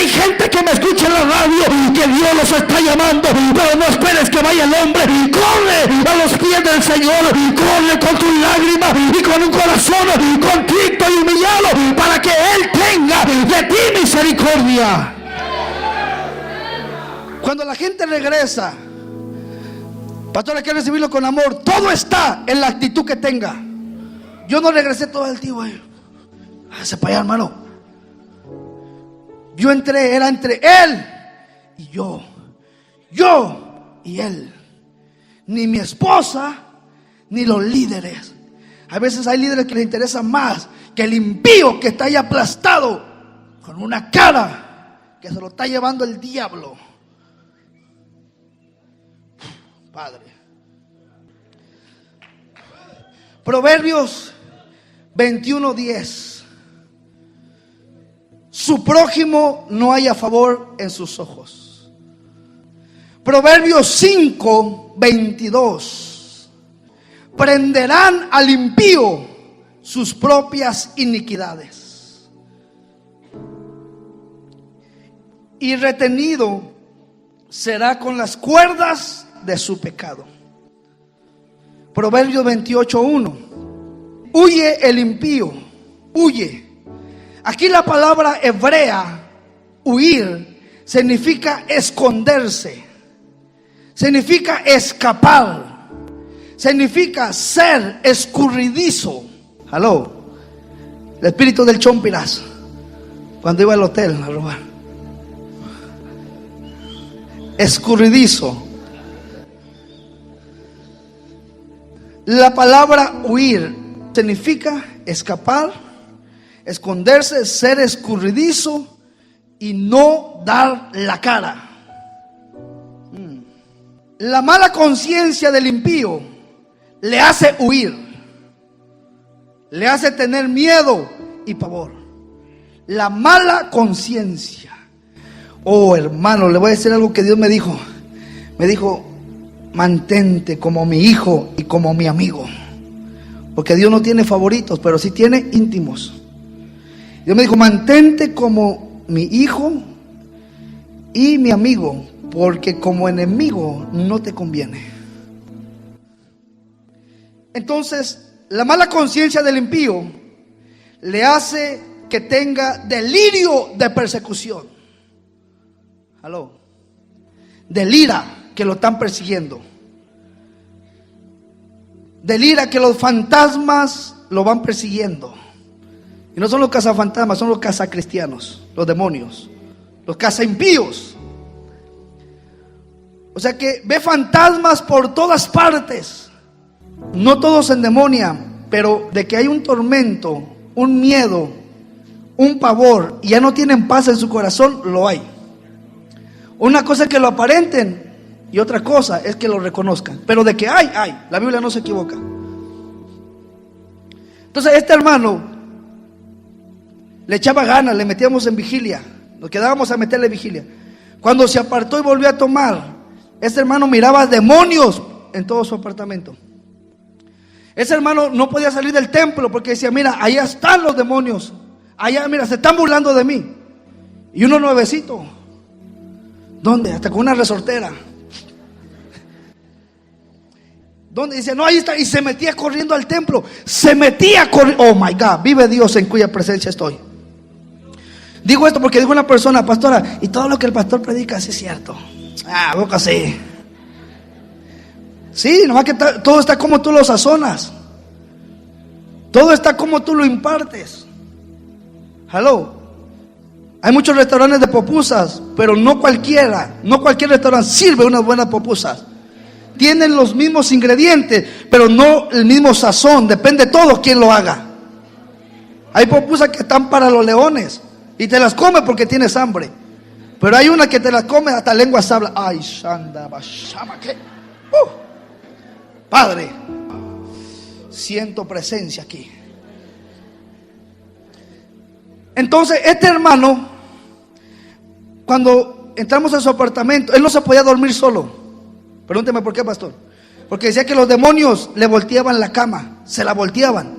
gente que me escucha en la radio, que Dios los está llamando, pero no esperes que vaya el hombre. Corre a los pies del Señor, corre con tus lágrimas y con un corazón contrito y humillado, para que Él tenga de ti misericordia. Cuando la gente regresa, pastor, hay que recibirlo con amor. Todo está en la actitud que tenga. Yo no regresé todo el tiempo. Hágase para allá, hermano. Yo era entre él y yo y él. Ni mi esposa, ni los líderes. A veces hay líderes que les interesa más que el impío que está ahí aplastado con una cara que se lo está llevando el diablo. Padre. Proverbios 21:10. Su prójimo no haya favor en sus ojos. Proverbios 5:22. Prenderán al impío sus propias iniquidades, y retenido será con las cuerdas de su pecado. Proverbios 28:1. Huye el impío, huye. Aquí la palabra hebrea, huir, significa esconderse, significa escapar, significa ser escurridizo. Aló, el espíritu del Chompiras, cuando iba al hotel a robar. Escurridizo. La palabra huir significa escapar, esconderse, ser escurridizo y no dar la cara. La mala conciencia del impío le hace huir, le hace tener miedo y pavor. La mala conciencia. Oh, hermano, le voy a decir algo que Dios me dijo. Me dijo: mantente como mi hijo y como mi amigo. Porque Dios no tiene favoritos, pero sí tiene íntimos. Dios me dijo: mantente como mi hijo y mi amigo, porque como enemigo no te conviene. Entonces, la mala conciencia del impío le hace que tenga delirio de persecución. Aló. Delira que lo están persiguiendo. Delira que los fantasmas lo van persiguiendo. Y no son los cazafantasmas, son los cazacristianos, los demonios, los cazaimpíos. O sea que ve fantasmas por todas partes. No todos se endemonian, pero de que hay un tormento, un miedo, un pavor, y ya no tienen paz en su corazón, lo hay. Una cosa es que lo aparenten y otra cosa es que lo reconozcan. Pero de que hay. La Biblia no se equivoca. Entonces este hermano le echaba ganas, le metíamos en vigilia, nos quedábamos a meterle vigilia. Cuando se apartó y volvió a tomar, este hermano miraba demonios en todo su apartamento. Ese hermano no podía salir del templo porque decía: mira, allá están los demonios, allá, mira, se están burlando de mí. Y uno nuevecito, ¿dónde? Hasta con una resortera. ¿Dónde? Dice: no, ahí está. Y se metía corriendo al templo. Se metía corriendo. Oh my God, vive Dios en cuya presencia estoy. Digo esto porque dijo una persona: pastora, y todo lo que el pastor predica sí es cierto. Ah, boca sí. Sí, nomás que todo está como tú lo sazonas. Todo está como tú lo impartes. Hello. Hay muchos restaurantes de pupusas, pero no cualquier restaurante sirve unas buenas pupusas. Tienen los mismos ingredientes, pero no el mismo sazón. Depende todo quién lo haga. Hay pupusas que están para los leones y te las comes porque tienes hambre. Pero hay una que te las comes hasta lengua habla. Ay, shanda, bashama, ¿qué? Padre, siento presencia aquí. Entonces este hermano, cuando entramos a su apartamento, él no se podía dormir solo. Pregúnteme por qué, pastor. Porque decía que los demonios le volteaban la cama, se la volteaban.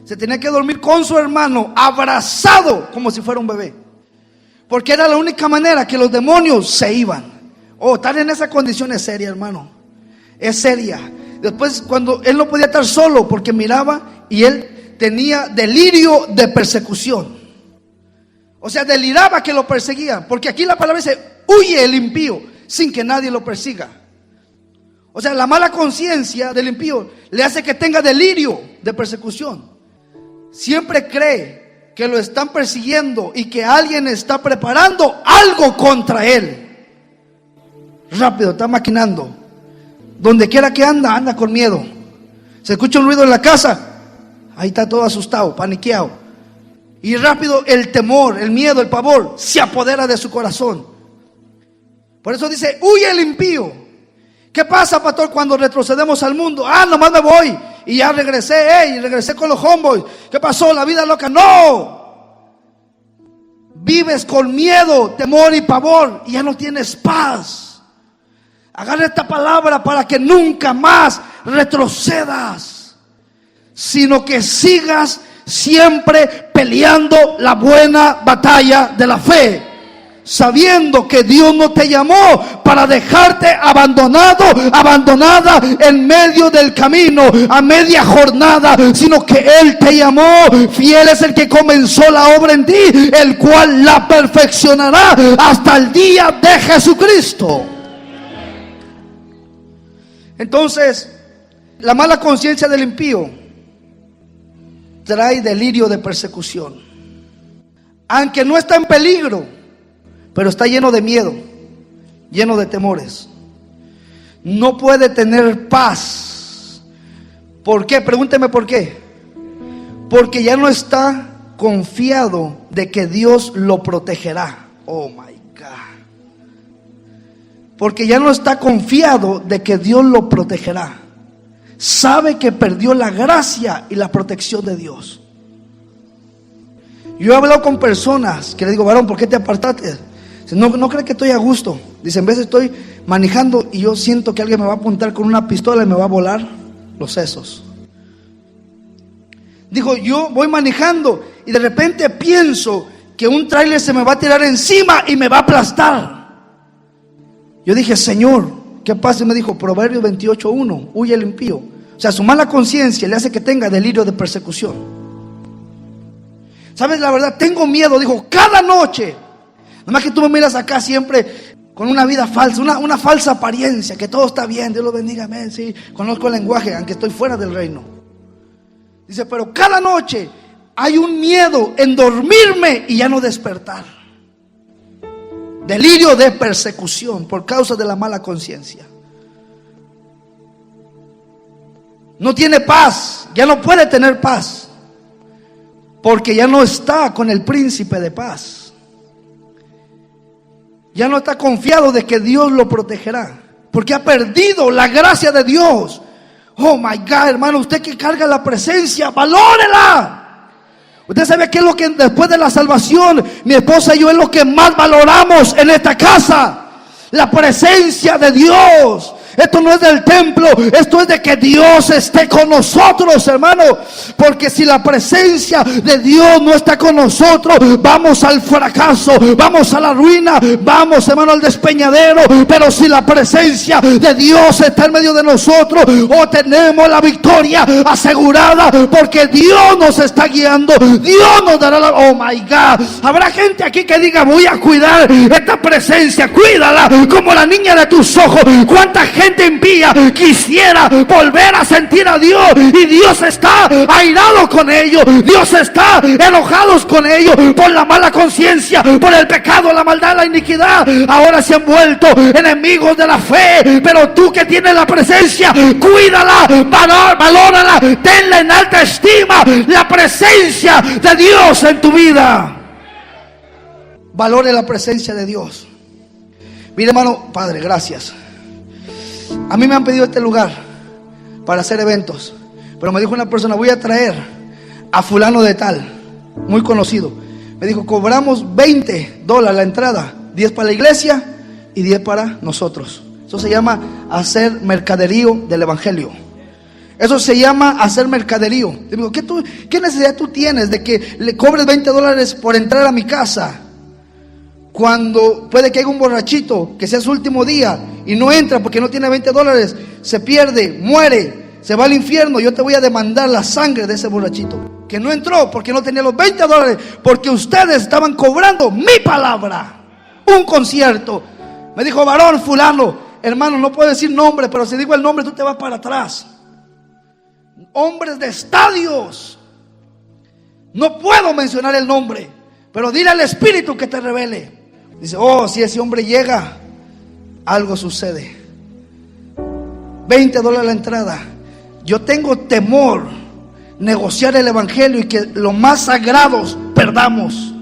Se tenía que dormir con su hermano, abrazado como si fuera un bebé. Porque era la única manera que los demonios se iban. Oh, estar en esa condición es seria, hermano. Es seria. Después, cuando él no podía estar solo, porque miraba y él tenía delirio de persecución. O sea, deliraba que lo perseguían. Porque aquí la palabra dice: huye el impío, sin que nadie lo persiga. O sea, la mala conciencia del impío le hace que tenga delirio de persecución. Siempre cree que lo están persiguiendo y que alguien está preparando algo contra él. Rápido, está maquinando. Donde quiera que anda con miedo. Se escucha un ruido en la casa, ahí está todo asustado, paniqueado. Y rápido el temor, el miedo, el pavor se apodera de su corazón. Por eso dice: huye el impío. ¿Qué pasa, pastor, cuando retrocedemos al mundo? Ah, nomás me voy y ya regresé, y regresé con los homeboys. ¿Qué pasó? La vida loca. No. Vives con miedo, temor y pavor y ya no tienes paz. Agarra esta palabra para que nunca más retrocedas, sino que sigas siempre peleando la buena batalla de la fe. sabiendo que Dios no te llamó para dejarte abandonado, abandonada en medio del camino, a media jornada, sino que Él te llamó. Fiel es el que comenzó la obra en ti, el cual la perfeccionará hasta el día de Jesucristo. Entonces, la mala conciencia del impío trae delirio de persecución. Aunque no está en peligro, pero está lleno de miedo, lleno de temores. No puede tener paz. ¿Por qué? Pregúnteme por qué. Porque ya no está confiado de que Dios lo protegerá. Oh my God. Porque ya no está confiado de que Dios lo protegerá. Sabe que perdió la gracia y la protección de Dios. Yo he hablado con personas que le digo: varón, ¿por qué te apartaste? No crees que estoy a gusto. Dice: en vez estoy manejando y yo siento que alguien me va a apuntar con una pistola y me va a volar los sesos. Dijo: yo voy manejando y de repente pienso que un tráiler se me va a tirar encima y me va a aplastar. Yo dije: Señor, ¿qué pasa? Y me dijo: Proverbios 28:1, huye el impío. O sea, su mala conciencia le hace que tenga delirio de persecución. ¿Sabes? La verdad, tengo miedo. Dijo: cada noche. Nada más que tú me miras acá siempre con una vida falsa, una falsa apariencia, que todo está bien, Dios lo bendiga, amén. Sí, conozco el lenguaje, aunque estoy fuera del reino. Dice: pero cada noche hay un miedo en dormirme y ya no despertar. Delirio de persecución por causa de la mala conciencia. No tiene paz, ya no puede tener paz, porque ya no está con el príncipe de paz. Ya no está confiado de que Dios lo protegerá, porque ha perdido la gracia de Dios. Oh my God, hermano, usted que carga la presencia, valórela. Usted sabe qué es lo que después de la salvación, mi esposa y yo, es lo que más valoramos en esta casa: la presencia de Dios. Esto no es del templo, esto es de que Dios esté con nosotros, hermano. Porque si la presencia de Dios no está con nosotros, vamos al fracaso, vamos a la ruina, vamos, hermano, al despeñadero. Pero si la presencia de Dios está en medio de nosotros, tenemos la victoria asegurada, porque Dios nos está guiando. Dios nos dará la... Oh my God. Habrá gente aquí que diga: voy a cuidar esta presencia. Cuídala como la niña de tus ojos. ¿Cuánta gente impía quisiera volver a sentir a Dios? Y Dios está airado con ellos. Dios está enojado con ellos por la mala conciencia, por el pecado, la maldad, la iniquidad. Ahora se han vuelto enemigos de la fe. Pero tú que tienes la presencia, cuídala, valórala, tenla en alta estima. La presencia de Dios en tu vida. Valore la presencia de Dios. Mire, hermano, Padre, gracias. A mí me han pedido este lugar para hacer eventos, pero me dijo una persona: voy a traer a fulano de tal, muy conocido. Me dijo: cobramos $20 la entrada, 10 para la iglesia y 10 para nosotros. Eso se llama hacer mercaderío del evangelio. Eso se llama hacer mercaderío. Le digo: ¿qué necesidad tú tienes de que le cobres $20 por entrar a mi casa? Cuando puede que haya un borrachito que sea su último día y no entra porque no tiene $20, se pierde, muere, se va al infierno. Yo te voy a demandar la sangre de ese borrachito que no entró porque no tenía los $20, porque ustedes estaban cobrando mi palabra. Un concierto. Me dijo: varón fulano, hermano, no puedo decir nombre, pero si digo el nombre tú te vas para atrás. Hombres de estadios. No puedo mencionar el nombre, pero dile al Espíritu que te revele. Dice: oh, si ese hombre llega, algo sucede. $20 la entrada. Yo tengo temor negociar el evangelio y que los más sagrados perdamos.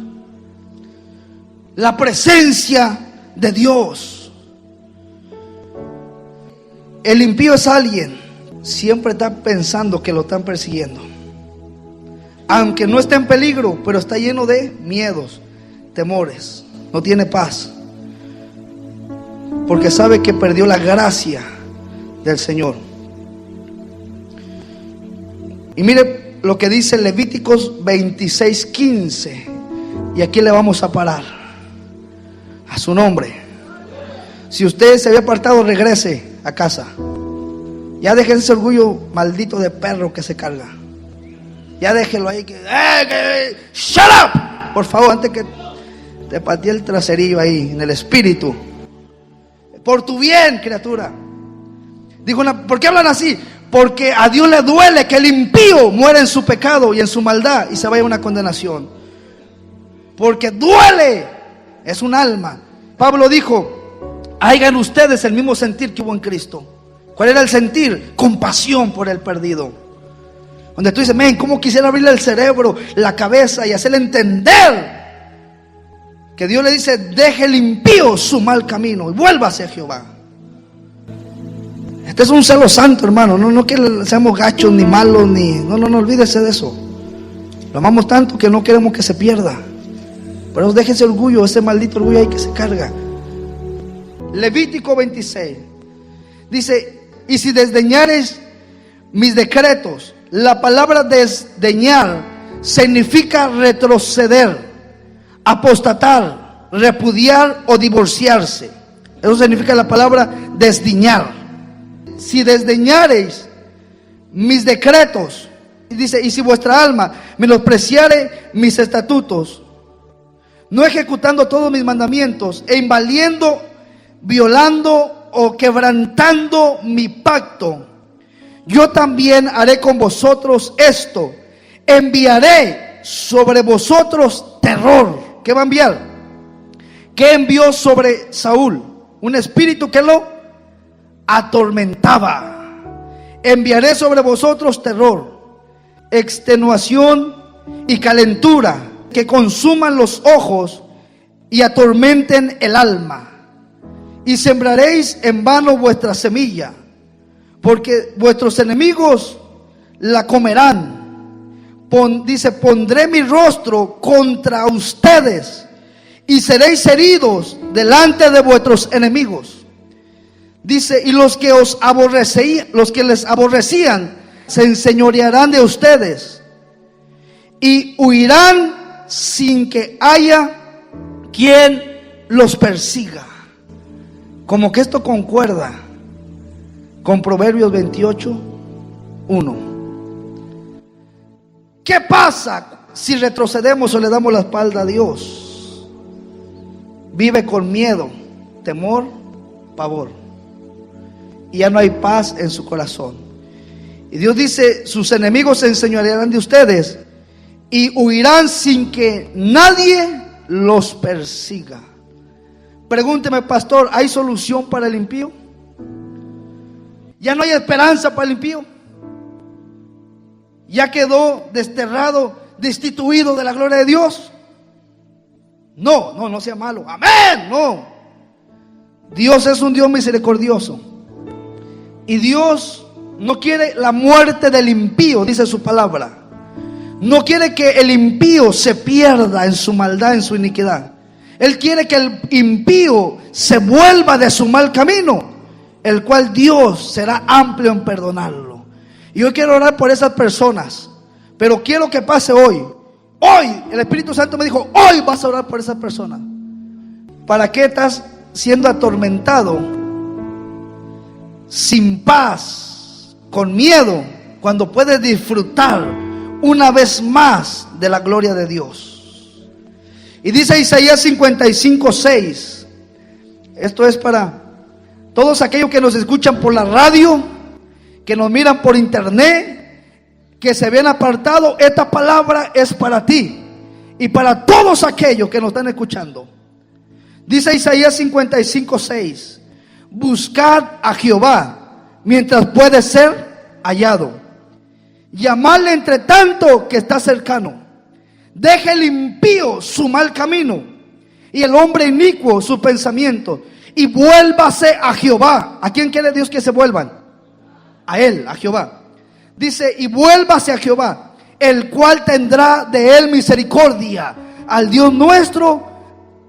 La presencia de Dios. El impío es alguien, siempre está pensando que lo están persiguiendo, aunque no está en peligro, pero está lleno de miedos, temores. No tiene paz, porque sabe que perdió la gracia del Señor. Y mire lo que dice Levíticos 26:15, y aquí le vamos a parar. A su nombre. Si usted se había apartado, regrese a casa. Ya deje ese orgullo maldito de perro que se carga. Ya déjelo ahí shut up, por favor, antes que te patee el traserillo ahí en el espíritu. Por tu bien, criatura. Dijo ¿por qué hablan así? Porque a Dios le duele que el impío muera en su pecado y en su maldad y se vaya a una condenación. Porque duele, es un alma. Pablo dijo: hagan ustedes el mismo sentir que hubo en Cristo. ¿Cuál era el sentir? Compasión por el perdido. Donde tú dices: men, ¿cómo quisiera abrirle el cerebro, la cabeza y hacerle entender que Dios le dice: deje el impío su mal camino y vuélvase a Jehová? Este es un celo santo, hermano. No que seamos gachos ni malos no, olvídese de eso. Lo amamos tanto que no queremos que se pierda. Pero deje ese orgullo, ese maldito orgullo ahí que se carga. Levítico 26 dice: y si desdeñares mis decretos. La palabra desdeñar significa retroceder, apostatar, repudiar o divorciarse. Eso significa la palabra desdeñar. Si desdeñareis mis decretos, dice, y si vuestra alma menospreciare mis estatutos, no ejecutando todos mis mandamientos, e invaliendo, violando o quebrantando mi pacto, yo también haré con vosotros esto: enviaré sobre vosotros terror. ¿Qué va a enviar? ¿Qué envió sobre Saúl? Un espíritu que lo atormentaba. Enviaré sobre vosotros terror, extenuación y calentura, que consuman los ojos y atormenten el alma. Y sembraréis en vano vuestra semilla, porque vuestros enemigos la comerán. Dice: pondré mi rostro contra ustedes y seréis heridos delante de vuestros enemigos. Dice: y los que os aborrecían, los que les aborrecían, se enseñorearán de ustedes y huirán sin que haya quien los persiga. Como que esto concuerda con Proverbios 28:1. ¿Qué pasa si retrocedemos o le damos la espalda a Dios? Vive con miedo, temor, pavor, y ya no hay paz en su corazón. Y Dios dice: sus enemigos se enseñorearán de ustedes y huirán sin que nadie los persiga. Pregúnteme, pastor, ¿hay solución para el impío? ¿Ya no hay esperanza para el impío? ¿Ya quedó desterrado, destituido de la gloria de Dios? No sea malo. Amén, no. Dios es un Dios misericordioso. Y Dios no quiere la muerte del impío, dice su palabra. No quiere que el impío se pierda en su maldad, en su iniquidad. Él quiere que el impío se vuelva de su mal camino, el cual Dios será amplio en perdonarlo. Y yo quiero orar por esas personas, pero quiero que pase hoy. Hoy el Espíritu Santo me dijo: hoy vas a orar por esas personas. ¿Para qué estás siendo atormentado, sin paz, con miedo, cuando puedes disfrutar una vez más de la gloria de Dios? Y dice Isaías 55:6. Esto es para todos aquellos que nos escuchan por la radio, que nos miran por internet, que se ven apartados. Esta palabra es para ti y para todos aquellos que nos están escuchando. Dice Isaías 55:6: buscad a Jehová mientras puede ser hallado, llamadle entre tanto que está cercano. Deje el impío su mal camino y el hombre inicuo su pensamiento, y vuélvase a Jehová. ¿A quién quiere Dios que se vuelvan? A Él, a Jehová. Dice: y vuélvase a Jehová, el cual tendrá de él misericordia, al Dios nuestro,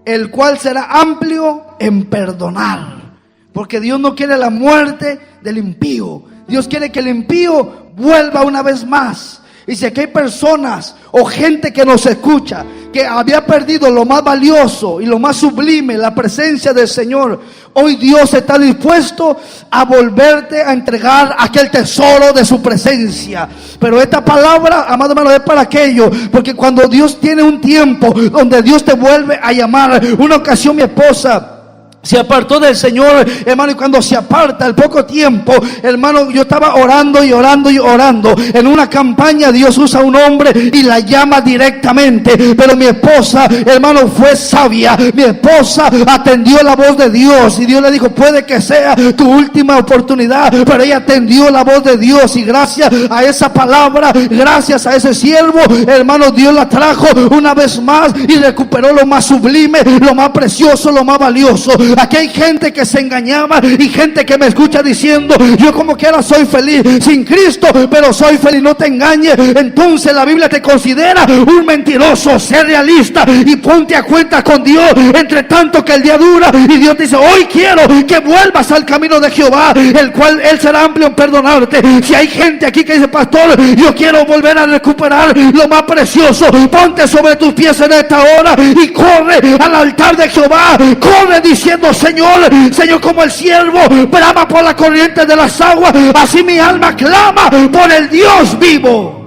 el cual será amplio en perdonar. Porque Dios no quiere la muerte del impío. Dios quiere que el impío vuelva una vez más. Y si aquí hay personas o gente que nos escucha que había perdido lo más valioso y lo más sublime, la presencia del Señor, hoy Dios está dispuesto a volverte a entregar aquel tesoro de su presencia. Pero esta palabra, amado hermano, es para aquello, porque cuando Dios tiene un tiempo donde Dios te vuelve a llamar. Una ocasión mi esposa se apartó del Señor, hermano, y cuando se aparta al poco tiempo, hermano, yo estaba orando y orando y orando. En una campaña Dios usa a un hombre y la llama directamente, pero mi esposa, hermano, fue sabia. Mi esposa atendió la voz de Dios y Dios le dijo: puede que sea tu última oportunidad, pero ella atendió la voz de Dios, y gracias a esa palabra, gracias a ese siervo, hermano, Dios la trajo una vez más y recuperó lo más sublime, lo más precioso, lo más valioso. Aquí hay gente que se engañaba y gente que me escucha diciendo: yo como quiera soy feliz sin Cristo, pero soy feliz. No te engañes. Entonces la Biblia te considera un mentiroso. Sé realista y ponte a cuenta con Dios, entre tanto que el día dura. Y Dios dice: hoy quiero que vuelvas al camino de Jehová, el cual Él será amplio en perdonarte. Si hay gente aquí que dice: pastor, yo quiero volver a recuperar lo más precioso, ponte sobre tus pies en esta hora y corre al altar de Jehová. Corre diciendo: Señor, Señor, como el siervo brama por la corriente de las aguas, así mi alma clama por el Dios vivo.